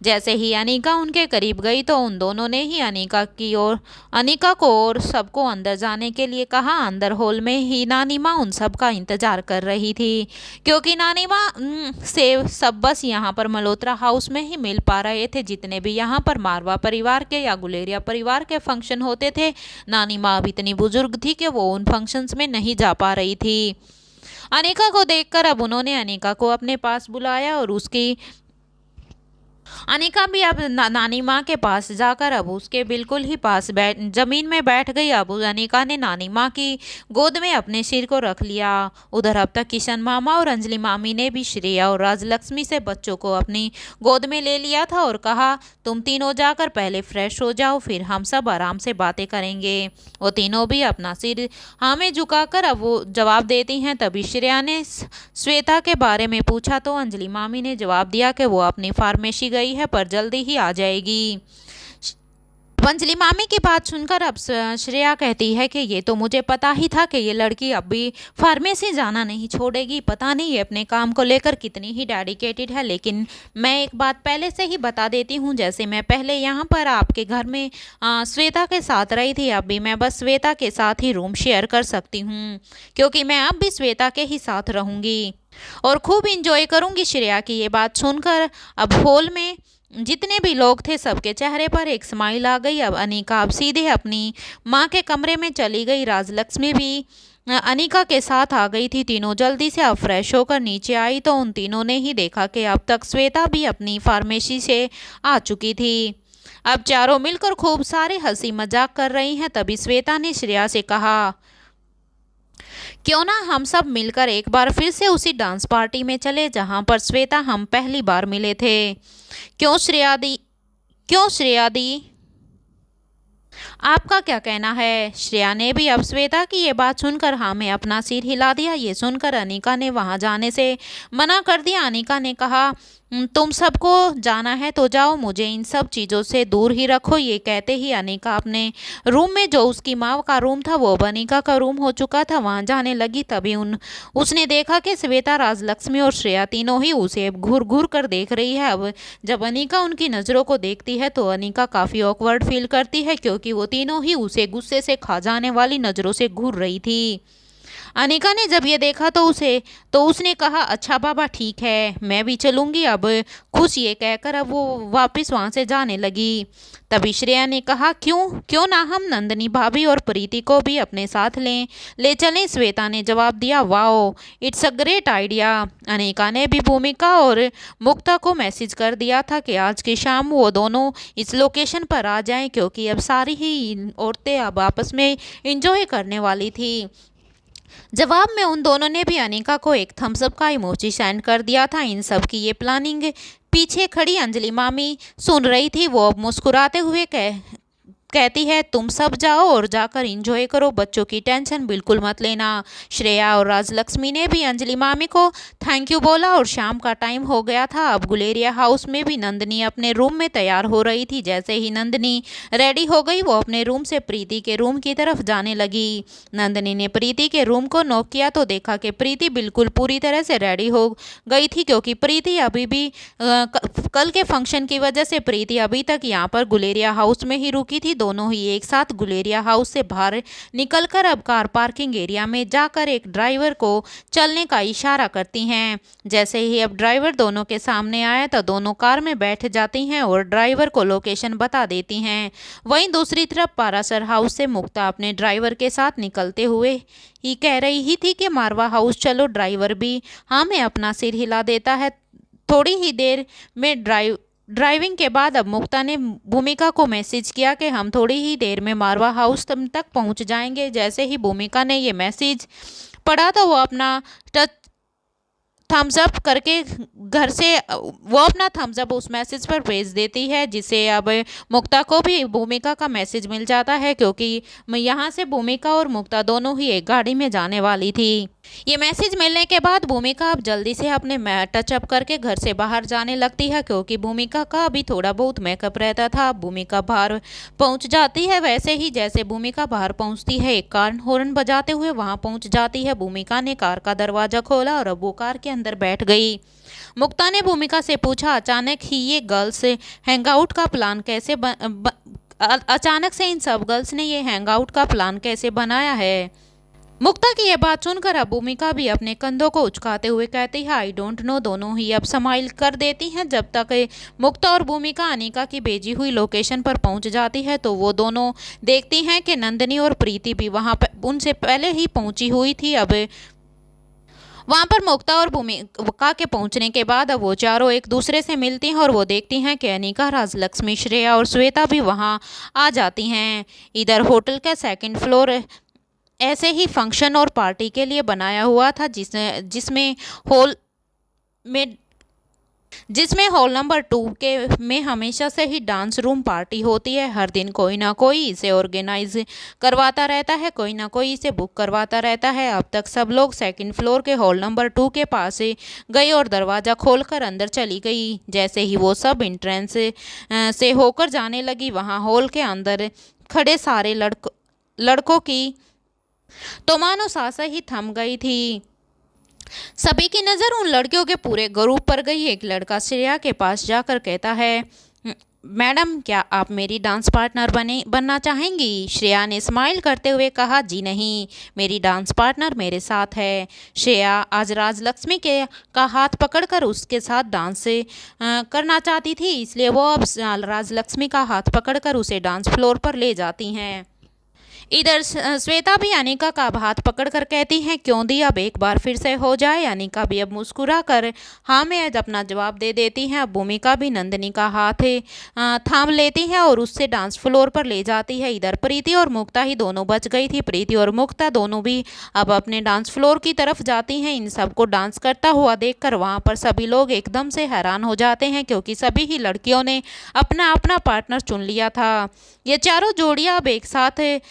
जैसे ही अनिका उनके करीब गई तो उन दोनों ने ही अनिका को और सबको अंदर जाने के लिए कहा। अंदर हॉल में ही नानी माँ उन सब का इंतजार कर रही थी, क्योंकि नानी माँ से सब बस यहाँ पर मल्होत्रा हाउस में ही मिल पा रहे थे। जितने भी यहाँ पर मारवा परिवार के या गुलेरिया परिवार के फंक्शन होते थे, नानी माँ अब इतनी बुजुर्ग थी कि वो उन फंक्शंस में नहीं जा पा रही थी। अनिका को देखकर अब उन्होंने अनिका को अपने पास बुलाया, और अनिका भी अब नानी माँ के पास जाकर अब उसके बिल्कुल ही पास जमीन में बैठ गई। अब अनिका ने नानी माँ की गोद में अपने सिर को रख लिया। उधर अब तक किशन मामा और अंजलि मामी ने भी श्रेया और राजलक्ष्मी से बच्चों को अपनी गोद में ले लिया था, और कहा, तुम तीनों जाकर पहले फ्रेश हो जाओ, फिर हम सब आराम से बातें करेंगे। वो तीनों भी अपना सिर हाँ में झुकाकर अब वो जवाब देती हैं। तभी श्रेया ने श्वेता के बारे में पूछा, तो अंजलि मामी ने जवाब दिया कि वो अपनी फार्मेसी गई है, पर जल्दी ही आ जाएगी। अंजलि मामी की बात सुनकर अब श्रेया कहती है कि ये तो मुझे पता ही था कि ये लड़की अब भी फार्मेसी जाना नहीं छोड़ेगी। पता नहीं ये अपने काम को लेकर कितनी ही डेडिकेटेड है। लेकिन मैं एक बात पहले से ही बता देती हूँ, जैसे मैं पहले यहाँ पर आपके घर में श्वेता के साथ रही थी, अब भी मैं बस श्वेता के साथ ही रूम शेयर कर सकती हूँ, क्योंकि मैं अब भी श्वेता के ही साथ रहूँगी और खूब इंजॉय करूँगी। श्रेया की ये बात सुनकर अब हॉल में जितने भी लोग थे सबके चेहरे पर एक स्माइल आ गई। अब अनिका अब सीधे अपनी माँ के कमरे में चली गई। राजलक्ष्मी भी अनिका के साथ आ गई थी। तीनों जल्दी से अब फ्रेश होकर नीचे आई तो उन तीनों ने ही देखा कि अब तक श्वेता भी अपनी फार्मेसी से आ चुकी थी। अब चारों मिलकर खूब सारे हंसी मजाक कर रही हैं। तभी श्वेता ने श्रेया से कहा, क्यों ना हम सब मिलकर एक बार फिर से उसी डांस पार्टी में चले जहां पर श्वेता हम पहली बार मिले थे। क्यों श्रेया दी? क्यों श्रेया दी? आपका क्या कहना है? श्रेया ने भी अब श्वेता की ये बात सुनकर हाँ में अपना सिर हिला दिया। ये सुनकर अनिका ने वहां जाने से मना कर दिया। अनिका ने कहा, तुम सबको जाना है तो जाओ, मुझे इन सब चीज़ों से दूर ही रखो। ये कहते ही अनिका अपने रूम में, जो उसकी माँ का रूम था वो अब अनिका का रूम हो चुका था, वहाँ जाने लगी। तभी उसने देखा कि श्वेता, राजलक्ष्मी और श्रेया तीनों ही उसे घूर घूर कर देख रही है। अब जब अनिका उनकी नज़रों को देखती है तो अनिका काफ़ी ऑकवर्ड फील करती है, क्योंकि वो तीनों ही उसे गुस्से से खा जाने वाली नज़रों से घूर रही थी। अनिका ने जब ये देखा तो उसने कहा, अच्छा बाबा ठीक है, मैं भी चलूंगी। अब खुश ये कहकर अब वो वापस वहाँ से जाने लगी। तभी श्रेया ने कहा, क्यों क्यों ना हम नंदिनी भाभी और प्रीति को भी अपने साथ ले चलें। श्वेता ने जवाब दिया, wow, it's a great idea. Anika ने भी भूमिका और मुक्ता को मैसेज कर दिया था कि आज की शाम वो दोनों इस लोकेशन पर आ जाएं, क्योंकि अब सारी ही औरतें अब आपस में इंजॉय करने वाली थी। जवाब में उन दोनों ने भी अनिका को एक थम्स अप का इमोजी सेंड कर दिया था। इन सब की ये प्लानिंग पीछे खड़ी अंजलि मामी सुन रही थी। वो अब मुस्कुराते हुए कहती है, तुम सब जाओ और जाकर एंजॉय करो, बच्चों की टेंशन बिल्कुल मत लेना। श्रेया और राजलक्ष्मी ने भी अंजलि मामी को थैंक यू बोला और शाम का टाइम हो गया था। अब गुलेरिया हाउस में भी नंदिनी अपने रूम में तैयार हो रही थी। जैसे ही नंदिनी रेडी हो गई वो अपने रूम से प्रीति के रूम की तरफ जाने लगी। नंदिनी ने प्रीति के रूम को नॉक किया तो देखा कि प्रीति बिल्कुल पूरी तरह से रेडी हो गई थी, क्योंकि प्रीति अभी भी कल के फंक्शन की वजह से प्रीति अभी तक यहाँ पर गुलेरिया हाउस में ही रुकी थी। दोनों ही एक साथ गुलेरिया हाउस से बाहर निकलकर अब कार पार्किंग एरिया में जाकर एक ड्राइवर को चलने का इशारा करती हैं। जैसे ही अब ड्राइवर दोनों के सामने आया तो दोनों कार में बैठ जाती हैं और ड्राइवर को लोकेशन बता देती हैं। वहीं दूसरी तरफ पारासर हाउस से मुक्ता अपने ड्राइवर के साथ निकलते हुए ही कह रही ही थी कि मारवा हाउस चलो। ड्राइवर भी हाँ में अपना सिर हिला देता है। थोड़ी ही देर में ड्राइविंग के बाद अब मुक्ता ने भूमिका को मैसेज किया कि हम थोड़ी ही देर में मारवा हाउस तक पहुंच जाएंगे। जैसे ही भूमिका ने ये मैसेज पढ़ा तो वो अपना थम्स अप करके घर से वो अपना थम्स अप उस मैसेज पर भेज देती है, जिससे अब मुक्ता को भी भूमिका का मैसेज मिल जाता है, क्योंकि यहाँ से भूमिका और मुक्ता दोनों ही एक गाड़ी में जाने वाली थी। ये मैसेज मिलने के बाद भूमिका अब जल्दी से अपने टचअप करके घर से बाहर जाने लगती है, क्योंकि भूमिका का अभी थोड़ा बहुत मेकअप रहता था। भूमिका बाहर पहुंच जाती है। वैसे ही जैसे भूमिका बाहर पहुंचती है, एक कार हॉर्न बजाते हुए वहां पहुंच जाती है। भूमिका ने कार का दरवाजा खोला और अब वो कार के अंदर बैठ गई। मुक्ता ने भूमिका से पूछा, अचानक ही ये गर्ल्स हैंगआउट का प्लान कैसे अचानक से इन सब गर्ल्स ने ये हैंगआउट का प्लान कैसे बनाया है? मुक्ता की यह बात सुनकर अब भूमिका भी अपने कंधों को उचकाते हुए कहती है, आई डोंट नो। दोनों ही अब स्माइल कर देती हैं। जब तक मुक्ता और भूमिका अनिका की भेजी हुई लोकेशन पर पहुंच जाती है तो वो दोनों देखती हैं कि नंदिनी और प्रीति भी वहां पर उनसे पहले ही पहुंची हुई थी। अब वहां पर मुक्ता और भूमिका के पहुंचने के बाद अब वो चारों एक दूसरे से मिलती हैं और वो देखती हैं कि अनिका, राजलक्ष्मी, श्रेया और श्वेता भी वहां आ जाती हैं। इधर होटल का सेकंड फ्लोर ऐसे ही फंक्शन और पार्टी के लिए बनाया हुआ था, जिसमें हॉल नंबर 2 के में हमेशा से ही डांस रूम पार्टी होती है। हर दिन कोई ना कोई इसे ऑर्गेनाइज करवाता रहता है, कोई ना कोई इसे बुक करवाता रहता है। अब तक सब लोग सेकंड फ्लोर के हॉल नंबर 2 के पास गई और दरवाज़ा खोलकर अंदर चली गई। जैसे ही वो सब एंट्रेंस से होकर जाने लगी, वहाँ हॉल के अंदर खड़े सारे लड़कों की तो मानो सांसें ही थम गई थी। सभी की नज़र उन लड़कियों के पूरे ग्रुप पर गई। एक लड़का श्रेया के पास जाकर कहता है, मैडम, क्या आप मेरी डांस पार्टनर बनना चाहेंगी? श्रेया ने स्माइल करते हुए कहा, जी नहीं, मेरी डांस पार्टनर मेरे साथ है। श्रेया आज राजलक्ष्मी का हाथ पकड़कर उसके साथ डांस करना चाहती थी, इसलिए वो अब राजलक्ष्मी का हाथ पकड़कर उसे डांस फ्लोर पर ले जाती हैं। इधर श्वेता भी अनिका का हाथ पकड़कर कहती हैं, क्यों दी, अब एक बार फिर से हो जाए। अनिका भी अब मुस्कुरा कर हाँ में अपना जवाब दे देती हैं। अब भूमिका भी नंदिनी का हाथ थाम लेती है और उससे डांस फ्लोर पर ले जाती है। इधर प्रीति और मुक्ता ही दोनों बच गई थी। प्रीति और मुक्ता दोनों भी अब अपने डांस फ्लोर की तरफ जाती हैं। इन सबको डांस करता हुआ देखकर वहाँ पर सभी लोग एकदम से हैरान हो जाते हैं, क्योंकि सभी ही लड़कियों ने अपना अपना पार्टनर चुन लिया था। ये चारों जोड़ियां अब एक साथ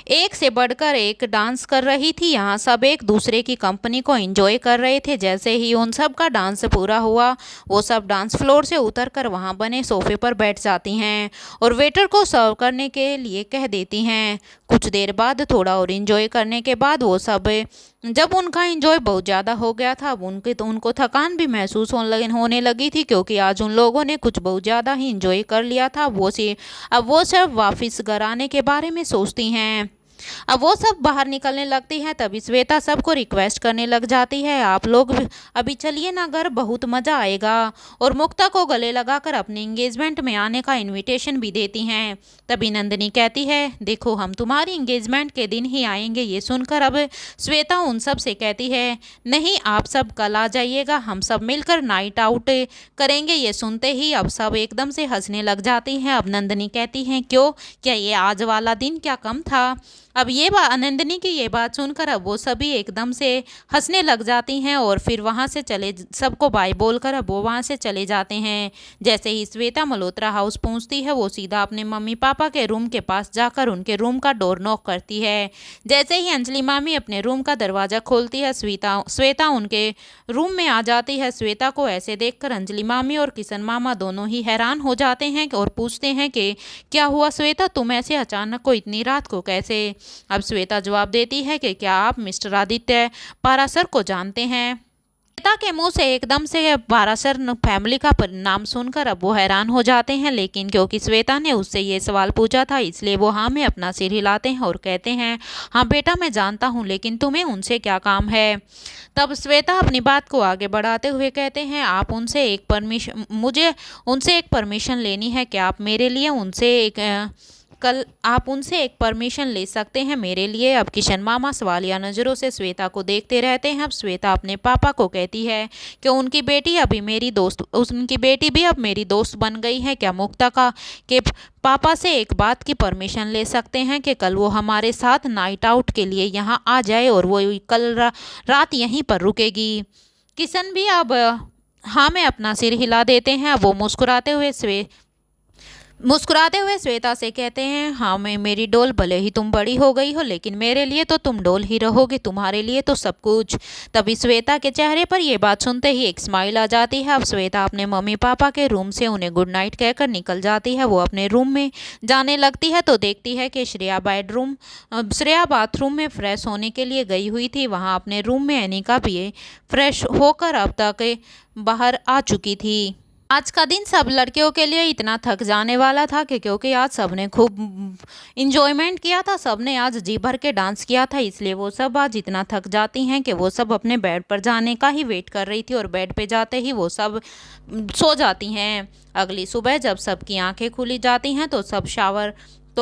एक से बढ़कर एक डांस कर रही थी। यहाँ सब एक दूसरे की कंपनी को एंजॉय कर रहे थे। जैसे ही उन सब का डांस पूरा हुआ, वो सब डांस फ्लोर से उतरकर वहाँ बने सोफे पर बैठ जाती हैं और वेटर को सर्व करने के लिए कह देती हैं। कुछ देर बाद थोड़ा और एंजॉय करने के बाद वो सब, जब उनका एंजॉय बहुत ज़्यादा हो गया था, अब उनको थकान भी महसूस होने लगी थी, क्योंकि आज उन लोगों ने कुछ बहुत ज़्यादा ही एंजॉय कर लिया था। अब वो सब वापस घर आने के बारे में सोचती हैं। अब वो सब बाहर निकलने लगती हैं। तभी श्वेता सबको रिक्वेस्ट करने लग जाती है, आप लोग अभी चलिए ना घर, बहुत मज़ा आएगा। और मुक्ता को गले लगाकर अपने एंगेजमेंट में आने का इनविटेशन भी देती हैं। तभी नंदिनी कहती है, देखो हम तुम्हारी एंगेजमेंट के दिन ही आएंगे। ये सुनकर अब श्वेता उन सब से कहती है, नहीं आप सब कल आ जाइएगा, हम सब मिलकर नाइट आउट करेंगे। ये सुनते ही अब सब एकदम से हंसने लग जाती हैं। अब नंदिनी कहती हैं, क्यों, क्या ये आज वाला दिन क्या कम था। अब ये नंदिनी की ये बात सुनकर अब वो सभी एकदम से हंसने लग जाती हैं और फिर वहाँ से सबको बाय बोलकर अब वो वहाँ से चले जाते हैं। जैसे ही श्वेता मल्होत्रा हाउस पहुँचती है, वो सीधा अपने मम्मी पापा के रूम के पास जाकर उनके रूम का डोर नॉक करती है। जैसे ही अंजलि मामी अपने रूम का दरवाज़ा खोलती है, श्वेता उनके रूम में आ जाती है। श्वेता को ऐसे देखकर अंजलि मामी और किशन मामा दोनों ही हैरान हो जाते हैं और पूछते हैं कि क्या हुआ श्वेता, तुम ऐसे अचानक को इतनी रात को कैसे। अब श्वेता जवाब देती है कि क्या आप मिस्टर आदित्य पाराशर को जानते हैं। श्वेता के मुंह से एकदम से पाराशर फैमिली का नाम सुनकर अब वो हैरान हो जाते हैं, लेकिन क्योंकि श्वेता ने उससे ये सवाल पूछा था, इसलिए वो हाँ में अपना सिर हिलाते हैं और कहते हैं, हाँ बेटा मैं जानता हूँ, लेकिन तुम्हें उनसे क्या काम है। तब श्वेता अपनी बात को आगे बढ़ाते हुए कहते हैं, मुझे उनसे एक परमिशन लेनी है। क्या आप मेरे लिए उनसे एक परमिशन ले सकते हैं मेरे लिए। अब किशन मामा सवालिया नज़रों से श्वेता को देखते रहते हैं। अब श्वेता अपने पापा को कहती है कि उनकी बेटी भी अब मेरी दोस्त बन गई है। क्या मुक्ता के पापा से एक बात की परमिशन ले सकते हैं कि कल वो हमारे साथ नाइट आउट के लिए यहाँ आ जाए और वो कल रात यहीं पर रुकेगी। किशन भी अब हाँ में अपना सिर हिला देते हैं। अब वो मुस्कुराते हुए श्वेता से कहते हैं, हाँ मैं मेरी डोल, भले ही तुम बड़ी हो गई हो, लेकिन मेरे लिए तो तुम डोल ही रहोगे, तुम्हारे लिए तो सब कुछ। तभी श्वेता के चेहरे पर यह बात सुनते ही एक स्माइल आ जाती है। अब श्वेता अपने मम्मी पापा के रूम से उन्हें गुड नाइट कहकर निकल जाती है। वो अपने रूम में जाने लगती है तो देखती है कि श्रेया बाथरूम में फ्रेश होने के लिए गई हुई थी। वहाँ अपने रूम में अनिका भी फ्रेश होकर अब तक बाहर आ चुकी थी। आज का दिन सब लड़कियों के लिए इतना थक जाने वाला था कि क्योंकि आज सबने खूब इंजॉयमेंट किया था, सबने आज जी भर के डांस किया था, इसलिए वो सब आज इतना थक जाती हैं कि वो सब अपने बेड पर जाने का ही वेट कर रही थी और बेड पे जाते ही वो सब सो जाती हैं। अगली सुबह जब सबकी आंखें खुली जाती हैं तो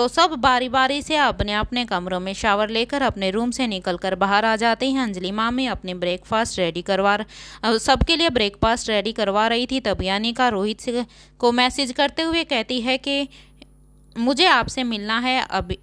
सब बारी बारी से अपने अपने कमरों में शावर लेकर अपने रूम से निकलकर बाहर आ जाती हैं। अंजलि मामी अपने सबके लिए ब्रेकफास्ट रेडी करवा रही थी। तभी अनिका रोहित को मैसेज करते हुए कहती है कि मुझे आपसे मिलना है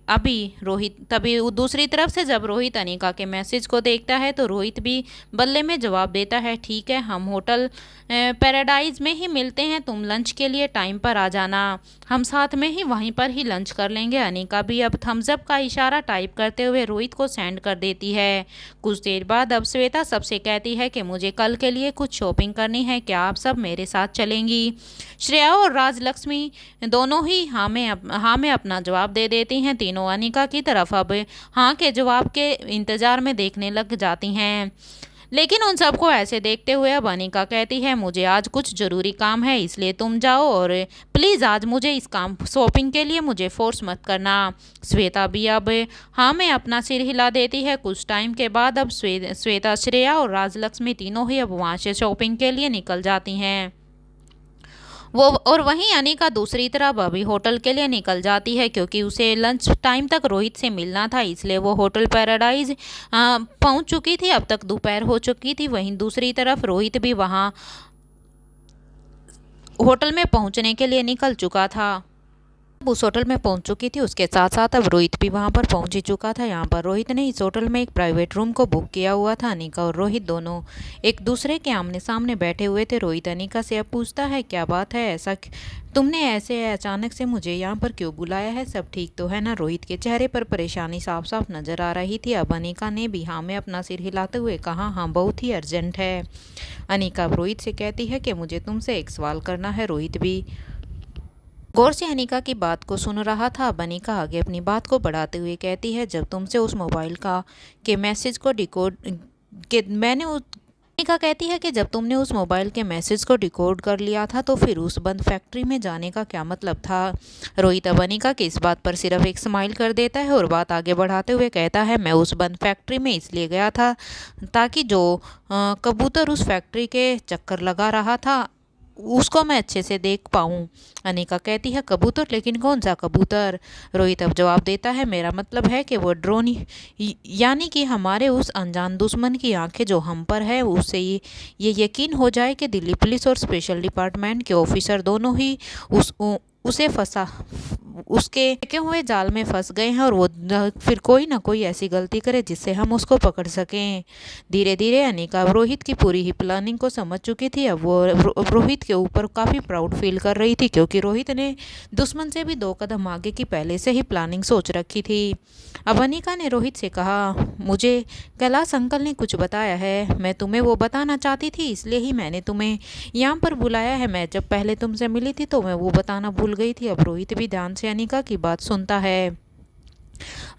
अभी रोहित। तभी दूसरी तरफ से जब रोहित अनिका के मैसेज को देखता है तो रोहित भी बल्ले में जवाब देता है, ठीक है हम होटल पैराडाइज में ही मिलते हैं, तुम लंच के लिए टाइम पर आ जाना, हम साथ में ही वहीं पर ही लंच कर लेंगे। अनिका भी अब थम्स अप का इशारा टाइप करते हुए रोहित को सेंड कर देती है। कुछ देर बाद अब श्वेता सबसे कहती है कि मुझे कल के लिए कुछ शॉपिंग करनी है, क्या आप सब मेरे साथ चलेंगी। श्रेया और राजलक्ष्मी दोनों ही हाँ में अपना जवाब दे देती हैं। तीनों अनिका की तरफ अब हाँ के जवाब के इंतज़ार में देखने लग जाती हैं, लेकिन उन सबको ऐसे देखते हुए अब अनिका कहती है, मुझे आज कुछ ज़रूरी काम है, इसलिए तुम जाओ और प्लीज़ आज मुझे इस काम शॉपिंग के लिए मुझे फोर्स मत करना। श्वेता भी अब हाँ में अपना सिर हिला देती है। कुछ टाइम के बाद अब श्वेता, श्रेया और राजलक्ष्मी तीनों ही अब वहाँ से शॉपिंग के लिए निकल जाती हैं वो और वहीं अनिका दूसरी तरफ अभी होटल के लिए निकल जाती है, क्योंकि उसे लंच टाइम तक रोहित से मिलना था, इसलिए वो होटल पैराडाइज पहुंच चुकी थी। अब तक दोपहर हो चुकी थी। वहीं दूसरी तरफ रोहित भी वहां होटल में पहुंचने के लिए निकल चुका था। उस होटल में पहुंच चुकी थी, उसके साथ साथ अब रोहित भी वहां पर पहुंच ही चुका था। यहाँ पर रोहित ने इस होटल में एक प्राइवेट रूम को बुक किया हुआ था। अनिका और रोहित दोनों एक दूसरे के आमने सामने बैठे हुए थे। रोहित अनिका से अब पूछता है, क्या बात है, ऐसा तुमने ऐसे अचानक से मुझे यहाँ पर क्यों बुलाया है? सब ठीक तो है ना? रोहित के चेहरे पर परेशानी साफ साफ नजर आ रही थी। अब अनिका ने भी हाँ में अपना सिर हिलाते हुए कहा, हाँ बहुत ही अर्जेंट है। अनिका अब रोहित से कहती है कि मुझे तुमसे एक सवाल करना है। रोहित भी गौर से अनिका की बात को सुन रहा था। अब अनिका आगे अपनी बात को बढ़ाते हुए कहती है, जब तुमसे उस मोबाइल का के मैसेज को डिकोड के मैंने अनिका कहती है कि जब तुमने उस मोबाइल के मैसेज को डिकोड कर लिया था तो फिर उस बंद फैक्ट्री में जाने का क्या मतलब था? रोहित अब अनिका की इस बात पर सिर्फ एक स्माइल कर देता है और बात आगे बढ़ाते हुए कहता है, मैं उस बंद फैक्ट्री में इसलिए गया था ताकि जो कबूतर उस फैक्ट्री के चक्कर लगा रहा था उसको मैं अच्छे से देख पाऊँ। अनिका कहती है, कबूतर? लेकिन कौन सा कबूतर? रोहित अब जवाब देता है, मेरा मतलब है कि वो ड्रोन, यानी कि हमारे उस अनजान दुश्मन की आंखें जो हम पर है, उससे ये यकीन हो जाए कि दिल्ली पुलिस और स्पेशल डिपार्टमेंट के ऑफिसर दोनों ही उसे फंसा उसके फेंके हुए जाल में फंस गए हैं और वो फिर कोई ना कोई ऐसी गलती करे जिससे हम उसको पकड़ सकें। धीरे धीरे अनिका रोहित की पूरी ही प्लानिंग को समझ चुकी थी। अब वो रोहित के ऊपर काफ़ी प्राउड फील कर रही थी, क्योंकि रोहित ने दुश्मन से भी 2 कदम आगे की पहले से ही प्लानिंग सोच रखी थी। अब अनिका ने रोहित से कहा, मुझे कैलाश अंकल ने कुछ बताया है, मैं तुम्हें वो बताना चाहती थी, इसलिए ही मैंने तुम्हें यहाँ पर बुलाया है। मैं जब पहले तुमसे मिली थी तो मैं वो बताना भूल गई थी। अब रोहित भी ध्यान से अनिका की बात सुनता है।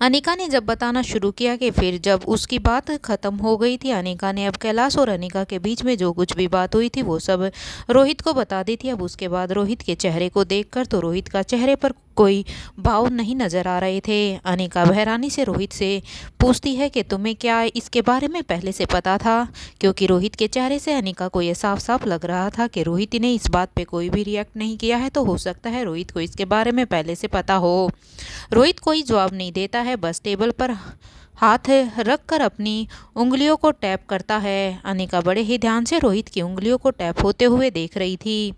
अनिका ने जब बताना शुरू किया कि फिर जब उसकी बात खत्म हो गई थी, अनिका ने अब कैलाश और अनिका के बीच में जो कुछ भी बात हुई थी वो सब रोहित को बता दी थी। अब उसके बाद रोहित के चेहरे को देखकर तो रोहित का चेहरे पर कोई भाव नहीं नजर आ रहे थे। अनिका हैरानी से रोहित से पूछती है कि तुम्हें क्या इसके बारे में पहले से पता था? क्योंकि रोहित के चेहरे से अनिका को यह साफ साफ लग रहा था कि रोहित ने इस बात पे कोई भी रिएक्ट नहीं किया है, तो हो सकता है रोहित को इसके बारे में पहले से पता हो। रोहित कोई जवाब नहीं देता है, बस टेबल पर हाथ रख कर अपनी उंगलियों को टैप करता है। अनिका बड़े ही ध्यान से रोहित की उंगलियों को टैप होते हुए देख रही थी।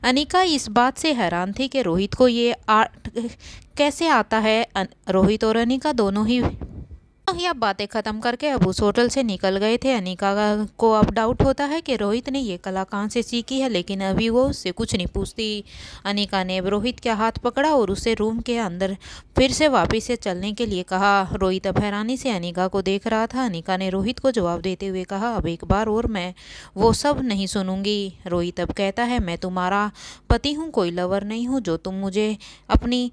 अनिका इस बात से हैरान थी कि रोहित को ये आर्ट कैसे आता है। रोहित और अनिका दोनों ही अब बातें खत्म करके अब उस होटल से निकल गए थे। अनिका को अब डाउट होता है कि रोहित ने ये कला कहाँ से सीखी है, लेकिन अभी वो उससे कुछ नहीं पूछती। अनिका ने अब रोहित का हाथ पकड़ा और उसे रूम के अंदर फिर से वापस से चलने के लिए कहा। रोहित अब हैरानी से अनिका को देख रहा था। अनिका ने रोहित को जवाब देते हुए कहा, अब एक बार और मैं वो सब नहीं सुनूंगी। रोहित अब कहता है, मैं तुम्हारा पति हूँ, कोई लवर नहीं हूँ जो तुम मुझे अपनी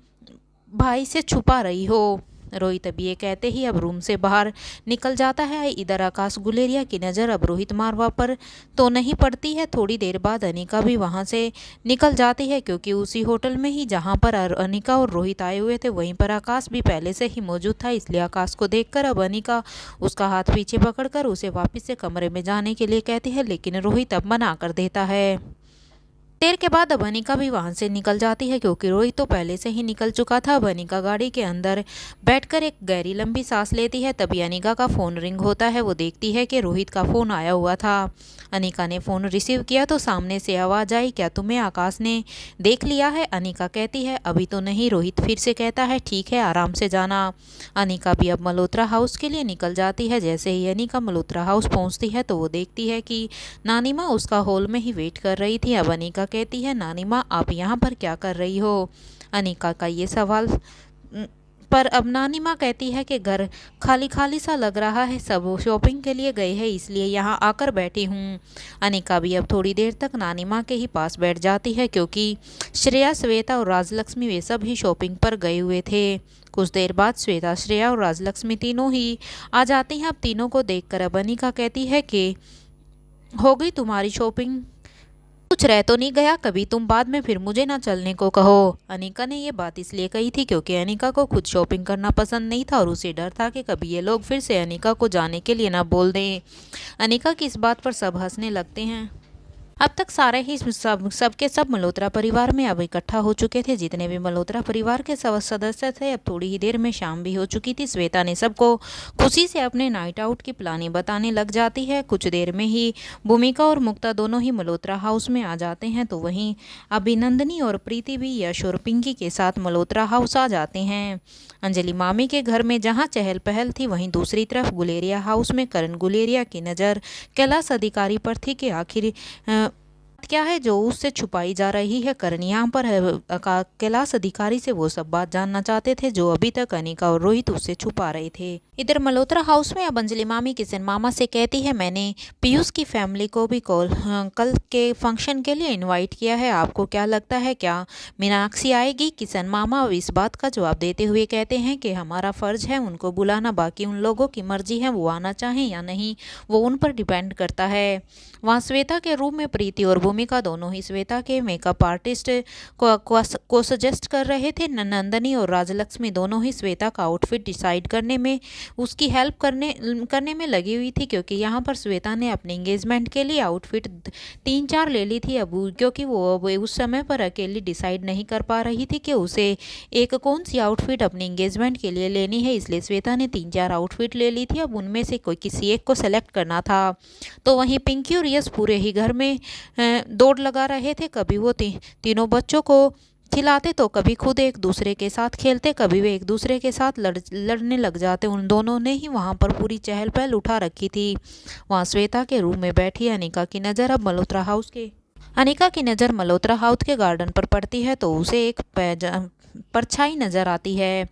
भाई से छुपा रही हो। रोहित अब ये कहते ही अब रूम से बाहर निकल जाता है। इधर आकाश गुलेरिया की नज़र अब रोहित मारवा पर तो नहीं पड़ती है। थोड़ी देर बाद अनिका भी वहां से निकल जाती है, क्योंकि उसी होटल में ही जहां पर अनिका और रोहित आए हुए थे वहीं पर आकाश भी पहले से ही मौजूद था। इसलिए आकाश को देखकर अब अनिका उसका हाथ पीछे पकड़कर उसे वापस से कमरे में जाने के लिए कहती है, लेकिन रोहित अब मना कर देता है। देर के बाद अब अनिका भी वहां से निकल जाती है, क्योंकि रोहित तो पहले से ही निकल चुका था। अब अनिका गाड़ी के अंदर बैठकर एक गहरी लंबी सांस लेती है। तभी अनिका का फ़ोन रिंग होता है। वो देखती है कि रोहित का फ़ोन आया हुआ था। अनिका ने फ़ोन रिसीव किया तो सामने से आवाज़ आई, क्या तुम्हें आकाश ने देख लिया है? अनिका कहती है, अभी तो नहीं। रोहित फिर से कहता है, ठीक है, आराम से जाना। अनिका भी अब मल्होत्रा हाउस के लिए निकल जाती है। जैसे ही अनिका मल्होत्रा हाउस पहुँचती है तो वो देखती है कि नानी माँ उसका हॉल में ही वेट कर रही थी। अब अनिका कहती है, नानी माँ आप यहाँ पर क्या कर रही हो? अनिका का ये सवाल पर अब नानी माँ कहती है कि घर खाली खाली सा लग रहा है, सब शॉपिंग के लिए गए हैं, इसलिए यहाँ आकर बैठी हूँ। अनिका भी अब थोड़ी देर तक नानी माँ के ही पास बैठ जाती है, क्योंकि श्रेया, श्वेता और राजलक्ष्मी वे सब ही शॉपिंग पर गए हुए थे। कुछ देर बाद श्वेता, श्रेया और राजलक्ष्मी तीनों ही आ जाती हैं। अब तीनों को देखकर अब अनिका कहती है कि हो गई तुम्हारी शॉपिंग? कुछ रह तो नहीं गया? कभी तुम बाद में फिर मुझे ना चलने को कहो। अनिका ने ये बात इसलिए कही थी क्योंकि अनिका को खुद शॉपिंग करना पसंद नहीं था और उसे डर था कि कभी ये लोग फिर से अनिका को जाने के लिए ना बोल दें। अनिका की इस बात पर सब हंसने लगते हैं। अब तक सारे ही सबके सब मल्होत्रा परिवार में अब इकट्ठा हो चुके थे। जितने भी मल्होत्रा परिवार के सब सदस्य थे, अब थोड़ी ही देर में शाम भी हो चुकी थी। श्वेता ने सबको खुशी से अपने नाइट आउट की प्लानिंग बताने लग जाती है। कुछ देर में ही भूमिका और मुक्ता दोनों ही मल्होत्रा हाउस में आ जाते हैं। तो वहीं अभिनंदनी और प्रीति भी यश और पिंकी के साथ मल्होत्रा हाउस आ जाते हैं। अंजलि मामी के घर में जहां चहल पहल थी, वहीं दूसरी तरफ गुलेरिया हाउस में करण गुलेरिया की नज़र कैलाश अधिकारी पर थी कि आखिर क्या है जो उससे छुपाई जा रही है। करण यहाँ पर कैलाश अधिकारी से वो सब बात जानना चाहते थे जो अभी तक अनिका और रोहित उससे छुपा रहे थे। इधर मल्होत्रा हाउस में अब अंजलि मामी किशन मामा से कहती है, मैंने पीयूष की फैमिली को भी कल के फंक्शन के लिए इनवाइट किया है, आपको क्या लगता है क्या मीनाक्षी आएगी? किशन मामा अब इस बात का जवाब देते हुए कहते हैं कि हमारा फर्ज है उनको बुलाना, बाकी उन लोगों की मर्जी है वो आना चाहें या नहीं, वो उन पर डिपेंड करता है। वहाँ श्वेता के रूम में प्रीति और भूमिका दोनों ही श्वेता के मेकअप आर्टिस्ट को सजेस्ट कर रहे थे। नंदनी और राजलक्ष्मी दोनों ही श्वेता का आउटफिट डिसाइड करने में उसकी हेल्प करने में लगी हुई थी, क्योंकि यहाँ पर श्वेता ने अपने एंगेजमेंट के लिए आउटफिट 3-4 ले ली थी। अब क्योंकि वो उस समय पर अकेली डिसाइड नहीं कर पा रही थी कि उसे एक कौन सी आउटफिट अपने एंगेजमेंट के लिए लेनी है, इसलिए श्वेता ने 3-4 आउटफिट ले ली थी। अब उनमें से कोई किसी एक को सेलेक्ट करना था। तो वहीं पिंकी और यश पूरे ही घर में दौड़ लगा रहे थे। कभी वो तीनों बच्चों को खिलाते तो कभी खुद एक दूसरे के साथ खेलते, कभी वे एक दूसरे के साथ लड़ने लग जाते। उन दोनों ने ही वहाँ पर पूरी चहल पहल उठा रखी थी। वहाँ श्वेता के रूम में बैठी अनिका की नज़र अब अनिका की नज़र मल्होत्रा हाउस के गार्डन पर पड़ती है, तो उसे एक परछाई नज़र आती है।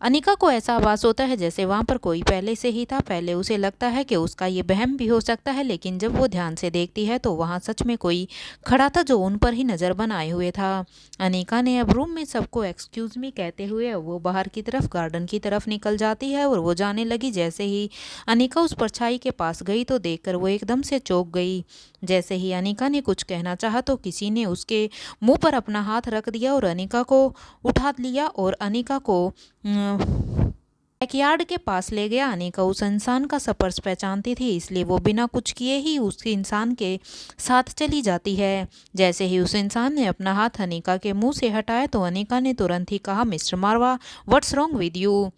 अनिका को ऐसा आभास होता है जैसे वहाँ पर कोई पहले से ही था। पहले उसे लगता है कि उसका ये वहम भी हो सकता है, लेकिन जब वो ध्यान से देखती है तो वहाँ सच में कोई खड़ा था जो उन पर ही नज़र बनाए हुए था। अनिका ने अब रूम में सबको एक्सक्यूज़ मी कहते हुए वो बाहर की तरफ गार्डन की तरफ निकल जाती है और वो जाने लगी। जैसे ही अनिका उस परछाई के पास गई तो देखकर वो एकदम से चौंक गई। जैसे ही अनिका ने कुछ कहना चाहा तो किसी ने उसके मुंह पर अपना हाथ रख दिया और अनिका को उठा लिया और अनिका को बैकयार्ड के पास ले गया। अनिका उस इंसान का स्पर्श पहचानती थी, इसलिए वो बिना कुछ किए ही उस इंसान के साथ चली जाती है। जैसे ही उस इंसान ने अपना हाथ अनिका के मुंह से हटाया तो अनिका ने तुरंत ही कहा, mister Marwah what's wrong with you.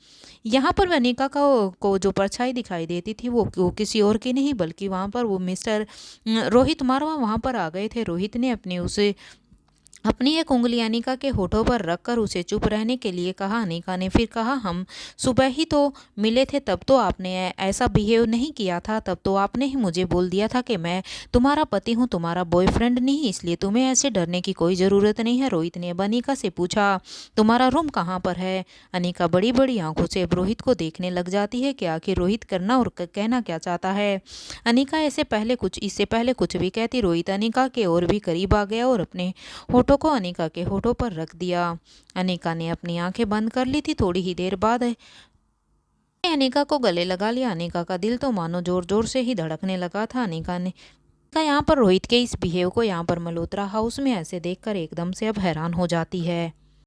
यहाँ पर अनिका को जो परछाई दिखाई देती थी वो किसी और की नहीं बल्कि वहाँ पर वो मिस्टर रोहित मारवा वहाँ पर आ गए थे। रोहित ने अपनी एक उंगली अनिका के होठों पर रखकर उसे चुप रहने के लिए कहा। अनिका ने फिर कहा, हम सुबह ही तो मिले थे, तब तो आपने ऐसा बिहेव नहीं किया था, तब तो आपने ही मुझे बोल दिया था कि मैं तुम्हारा पति हूँ, तुम्हारा बॉयफ्रेंड नहीं, इसलिए तुम्हें ऐसे डरने की कोई ज़रूरत नहीं है। रोहित ने अब अनिका से पूछा, तुम्हारा रूम कहाँ पर है? अनिका बड़ी बड़ी आंखों से अब रोहित को देखने लग जाती है कि आखिर रोहित करना और कहना क्या चाहता है। अनिका इससे पहले कुछ भी कहती, रोहित अनिका के और भी करीब आ गया और अपने होठों को अनिका के होठों पर रख दिया। अनिका ने अपनी आंखें बंद कर ली थी। थोड़ी ही देर बाद अनिका को गले लगा लिया। अनिका का दिल तो मानो जोर जोर से ही धड़कने लगा था। अनिका यहाँ पर रोहित के इस बिहेव को यहाँ पर मल्होत्रा हाउस में ऐसे देखकर एकदम से अब हैरान हो जाती है।